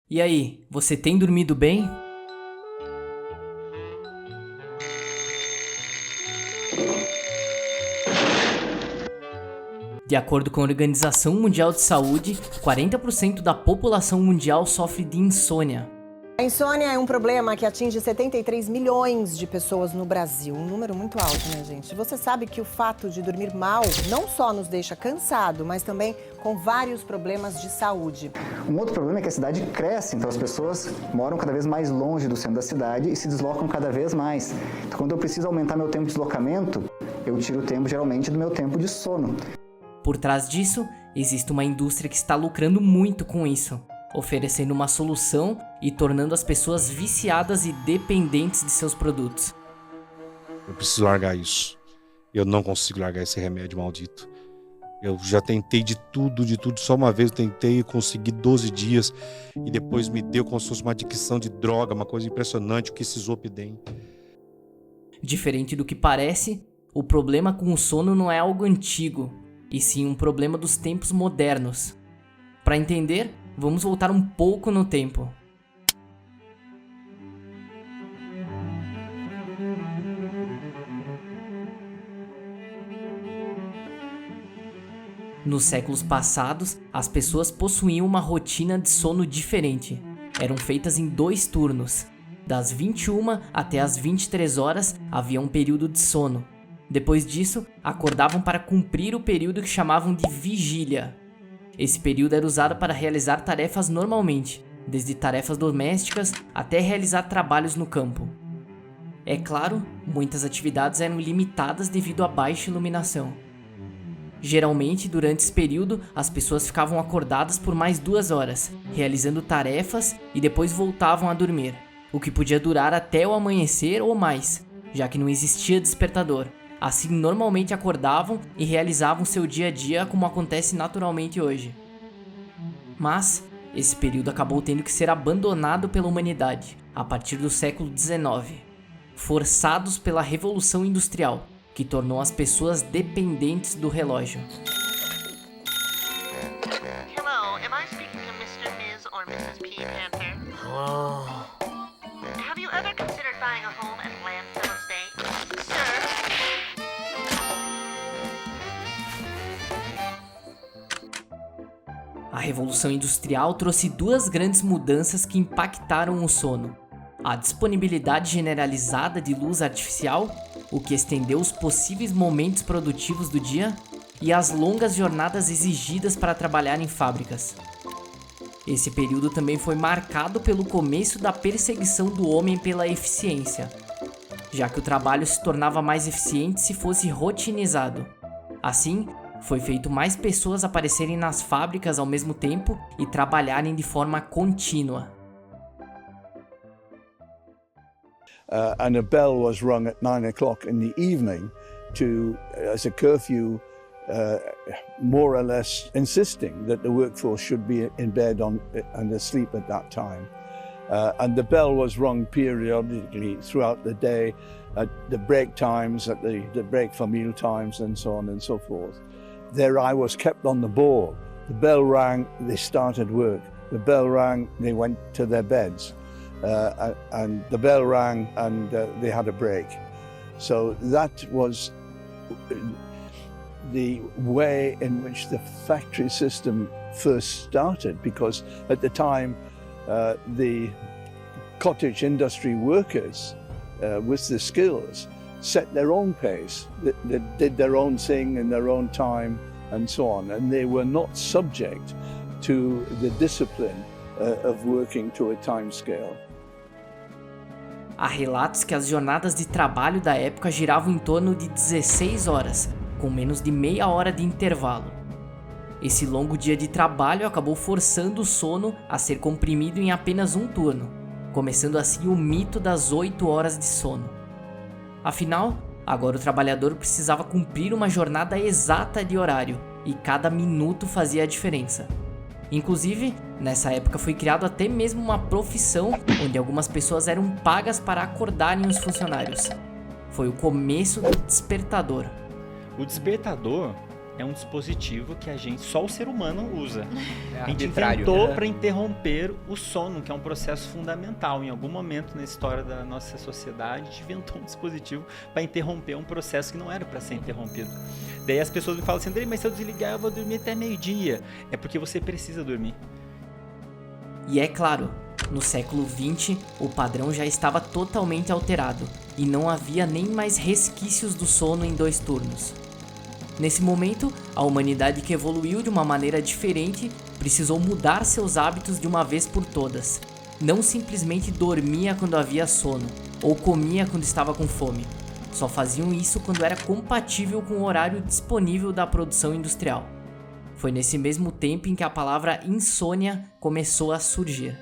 E aí, você tem dormido bem? De acordo com a Organização Mundial de Saúde, 40% da população mundial sofre de insônia. A insônia é um problema que atinge 73 milhões de pessoas no Brasil. Um número muito alto, né, gente? Você sabe que o fato de dormir mal não só nos deixa cansado, mas também com vários problemas de saúde. Um outro problema é que a cidade cresce, então as pessoas moram cada vez mais longe do centro da cidade e se deslocam cada vez mais. Então, quando eu preciso aumentar meu tempo de deslocamento, eu tiro o tempo, geralmente, do meu tempo de sono. Por trás disso, existe uma indústria que está lucrando muito com isso, oferecendo uma solução e tornando as pessoas viciadas e dependentes de seus produtos. Eu preciso largar isso. Eu não consigo largar esse remédio maldito. Eu já tentei de tudo. Só uma vez eu tentei e consegui 12 dias. E depois me deu como se fosse uma adicção de droga, uma coisa impressionante, o que esse Zolpidem. Diferente do que parece, o problema com o sono não é algo antigo, e sim um problema dos tempos modernos. Para entender, vamos voltar um pouco no tempo. Nos séculos passados, as pessoas possuíam uma rotina de sono diferente. Eram feitas em 2 turnos. Das 21 até as 23 horas havia um período de sono. Depois disso, acordavam para cumprir o período que chamavam de vigília. Esse período era usado para realizar tarefas normalmente, desde tarefas domésticas até realizar trabalhos no campo. É claro, muitas atividades eram limitadas devido à baixa iluminação. Geralmente, durante esse período, as pessoas ficavam acordadas por mais 2 horas, realizando tarefas e depois voltavam a dormir, o que podia durar até o amanhecer ou mais, já que não existia despertador. Assim, normalmente acordavam e realizavam seu dia a dia como acontece naturalmente hoje. Mas, esse período acabou tendo que ser abandonado pela humanidade, a partir do século XIX, forçados pela Revolução Industrial, que tornou as pessoas dependentes do relógio. Hello, am I speaking to Mr. Ms. or Mrs. P. Panther? Hello. Have you ever considered buying a home and land real estate? Sir? A Revolução Industrial trouxe 2 grandes mudanças que impactaram o sono: a disponibilidade generalizada de luz artificial, o que estendeu os possíveis momentos produtivos do dia, e as longas jornadas exigidas para trabalhar em fábricas. Esse período também foi marcado pelo começo da perseguição do homem pela eficiência, já que o trabalho se tornava mais eficiente se fosse rotinizado. Assim, foi feito mais pessoas aparecerem nas fábricas ao mesmo tempo e trabalharem de forma contínua. And a bell was rung at 9 o'clock in the evening as a curfew, more or less insisting that the workforce should be in bed and asleep at that time. And the bell was rung periodically throughout the day, at the break times, at the break for meal times, and so on and so forth. There I was kept on the ball. The bell rang, they started work. The bell rang, they went to their beds. And the bell rang and they had a break. So that was the way in which the factory system first started, because at the time the cottage industry workers with the skills set their own pace. They did their own thing in their own time and so on, and they were not subject to the discipline of working to a time scale. Há relatos que as jornadas de trabalho da época giravam em torno de 16 horas, com menos de meia hora de intervalo. Esse longo dia de trabalho acabou forçando o sono a ser comprimido em apenas um turno, começando assim o mito das 8 horas de sono. Afinal, agora o trabalhador precisava cumprir uma jornada exata de horário, e cada minuto fazia a diferença. Inclusive, nessa época foi criado até mesmo uma profissão onde algumas pessoas eram pagas para acordarem os funcionários. Foi o começo do despertador. O despertador é um dispositivo que só o ser humano usa. A gente arbitrário. inventou para interromper o sono, que é um processo fundamental. Em algum momento na história da nossa sociedade, a gente inventou um dispositivo para interromper um processo que não era para ser interrompido. Daí as pessoas me falam assim, Andrei, mas se eu desligar eu vou dormir até meio-dia. É porque você precisa dormir. E é claro, no século XX, o padrão já estava totalmente alterado e não havia nem mais resquícios do sono em 2 turnos. Nesse momento, a humanidade que evoluiu de uma maneira diferente precisou mudar seus hábitos de uma vez por todas. Não simplesmente dormia quando havia sono, ou comia quando estava com fome. Só faziam isso quando era compatível com o horário disponível da produção industrial. Foi nesse mesmo tempo em que a palavra insônia começou a surgir.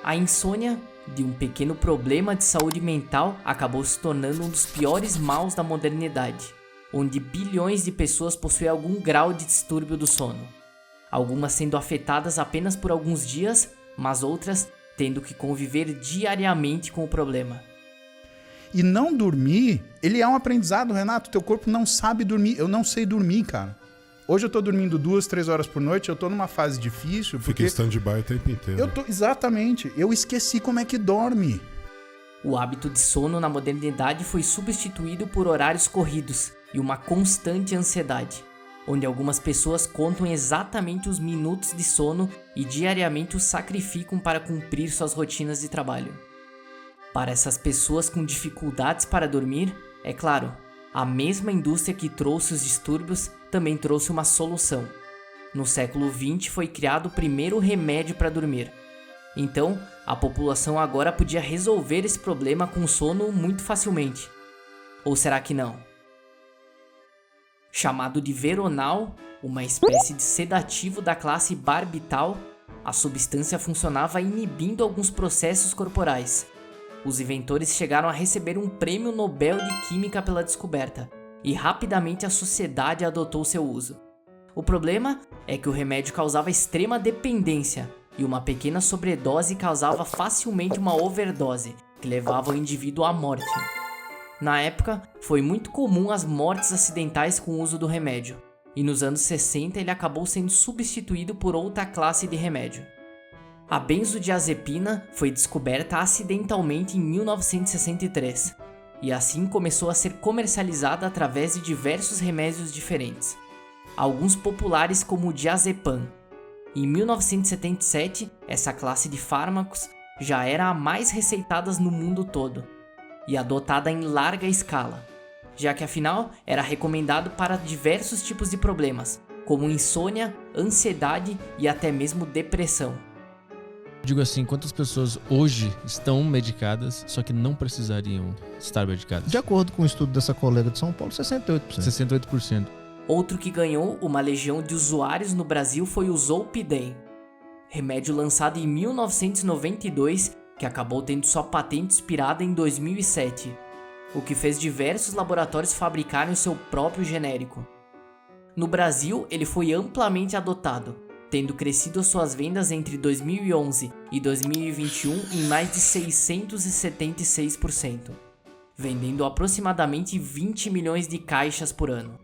A insônia, de um pequeno problema de saúde mental, acabou se tornando um dos piores males da modernidade, onde bilhões de pessoas possuem algum grau de distúrbio do sono. Algumas sendo afetadas apenas por alguns dias, mas outras tendo que conviver diariamente com o problema. E não dormir, ele é um aprendizado, Renato. Teu corpo não sabe dormir. Eu não sei dormir, cara. Hoje eu tô dormindo 2, 3 horas por noite, eu tô numa fase difícil. Fica em stand-by o tempo inteiro. Exatamente. Eu esqueci como é que dorme. O hábito de sono na modernidade foi substituído por horários corridos e uma constante ansiedade, onde algumas pessoas contam exatamente os minutos de sono e diariamente os sacrificam para cumprir suas rotinas de trabalho. Para essas pessoas com dificuldades para dormir, é claro, a mesma indústria que trouxe os distúrbios também trouxe uma solução. No século XX foi criado o primeiro remédio para dormir. Então, a população agora podia resolver esse problema com sono muito facilmente. Ou será que não? Chamado de Veronal, uma espécie de sedativo da classe barbital, a substância funcionava inibindo alguns processos corporais. Os inventores chegaram a receber um prêmio Nobel de Química pela descoberta, e rapidamente a sociedade adotou seu uso. O problema é que o remédio causava extrema dependência, e uma pequena sobredose causava facilmente uma overdose, que levava o indivíduo à morte. Na época, foi muito comum as mortes acidentais com o uso do remédio, e nos anos 60 ele acabou sendo substituído por outra classe de remédio. A benzodiazepina foi descoberta acidentalmente em 1963, e assim começou a ser comercializada através de diversos remédios diferentes, alguns populares como o diazepam. Em 1977, essa classe de fármacos já era a mais receitadas no mundo todo, e adotada em larga escala, já que afinal era recomendado para diversos tipos de problemas, como insônia, ansiedade e até mesmo depressão. Digo assim, quantas pessoas hoje estão medicadas, só que não precisariam estar medicadas? De acordo com o estudo dessa colega de São Paulo, 68%. 68%. Outro que ganhou uma legião de usuários no Brasil foi o Zolpidem, remédio lançado em 1992 que acabou tendo sua patente expirada em 2007, o que fez diversos laboratórios fabricarem o seu próprio genérico. No Brasil, ele foi amplamente adotado, tendo crescido suas vendas entre 2011 e 2021 em mais de 676%, vendendo aproximadamente 20 milhões de caixas por ano.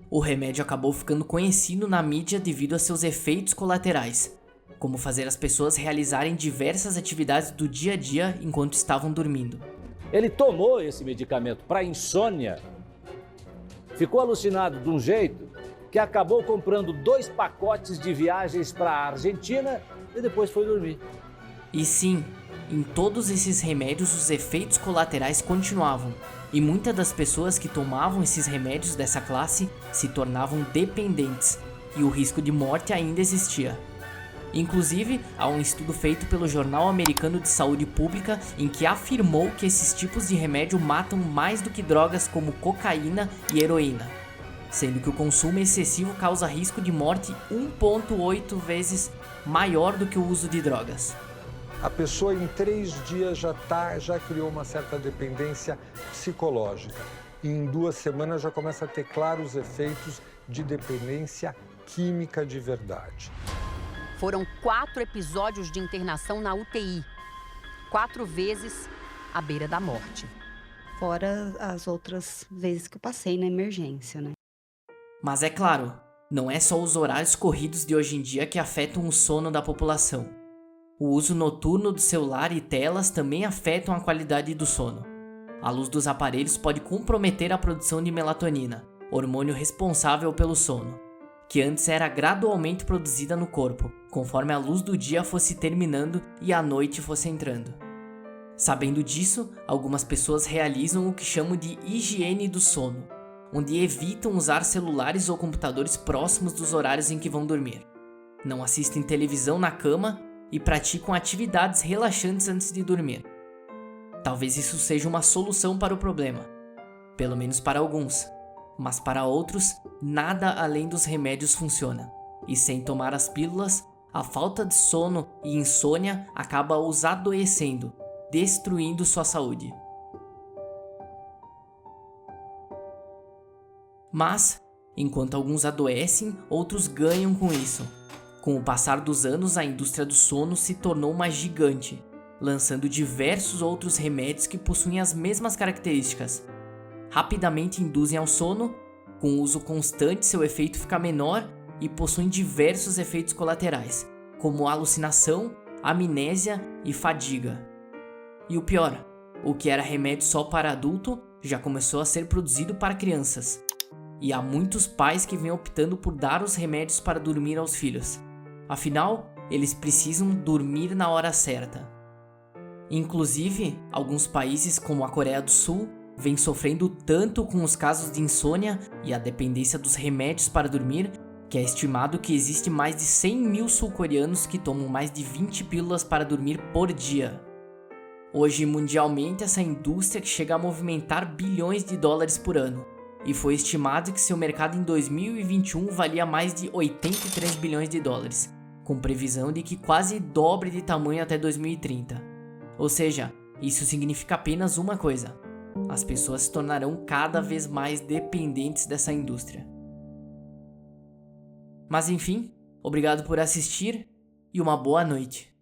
O remédio acabou ficando conhecido na mídia devido a seus efeitos colaterais, como fazer as pessoas realizarem diversas atividades do dia a dia enquanto estavam dormindo. Ele tomou esse medicamento para insônia, ficou alucinado de um jeito que acabou comprando 2 pacotes de viagens para a Argentina e depois foi dormir. E sim, em todos esses remédios os efeitos colaterais continuavam, e muitas das pessoas que tomavam esses remédios dessa classe se tornavam dependentes, e o risco de morte ainda existia. Inclusive, há um estudo feito pelo Jornal Americano de Saúde Pública em que afirmou que esses tipos de remédio matam mais do que drogas como cocaína e heroína, sendo que o consumo excessivo causa risco de morte 1,8 vezes maior do que o uso de drogas. A pessoa em 3 dias já criou uma certa dependência psicológica. E em 2 semanas já começa a ter claros efeitos de dependência química de verdade. Foram 4 episódios de internação na UTI. 4 vezes à beira da morte. Fora as outras vezes que eu passei na emergência, né? Mas é claro, não é só os horários corridos de hoje em dia que afetam o sono da população. O uso noturno do celular e telas também afetam a qualidade do sono. A luz dos aparelhos pode comprometer a produção de melatonina, hormônio responsável pelo sono, que antes era gradualmente produzida no corpo, conforme a luz do dia fosse terminando e a noite fosse entrando. Sabendo disso, algumas pessoas realizam o que chamam de higiene do sono, onde evitam usar celulares ou computadores próximos dos horários em que vão dormir. Não assistem televisão na cama e praticam atividades relaxantes antes de dormir. Talvez isso seja uma solução para o problema, pelo menos para alguns, mas para outros, nada além dos remédios funciona, e sem tomar as pílulas, a falta de sono e insônia acaba os adoecendo, destruindo sua saúde. Mas, enquanto alguns adoecem, outros ganham com isso. Com o passar dos anos, a indústria do sono se tornou uma gigante, lançando diversos outros remédios que possuem as mesmas características. Rapidamente induzem ao sono, com o uso constante seu efeito fica menor e possuem diversos efeitos colaterais, como alucinação, amnésia e fadiga. E o pior, o que era remédio só para adulto já começou a ser produzido para crianças. E há muitos pais que vêm optando por dar os remédios para dormir aos filhos. Afinal, eles precisam dormir na hora certa. Inclusive, alguns países como a Coreia do Sul vêm sofrendo tanto com os casos de insônia e a dependência dos remédios para dormir, que é estimado que existe mais de 100 mil sul-coreanos que tomam mais de 20 pílulas para dormir por dia. Hoje, mundialmente, essa indústria que chega a movimentar bilhões de dólares por ano, e foi estimado que seu mercado em 2021 valia mais de 83 bilhões de dólares, com previsão de que quase dobre de tamanho até 2030. Ou seja, isso significa apenas uma coisa: as pessoas se tornarão cada vez mais dependentes dessa indústria. Mas enfim, obrigado por assistir e uma boa noite.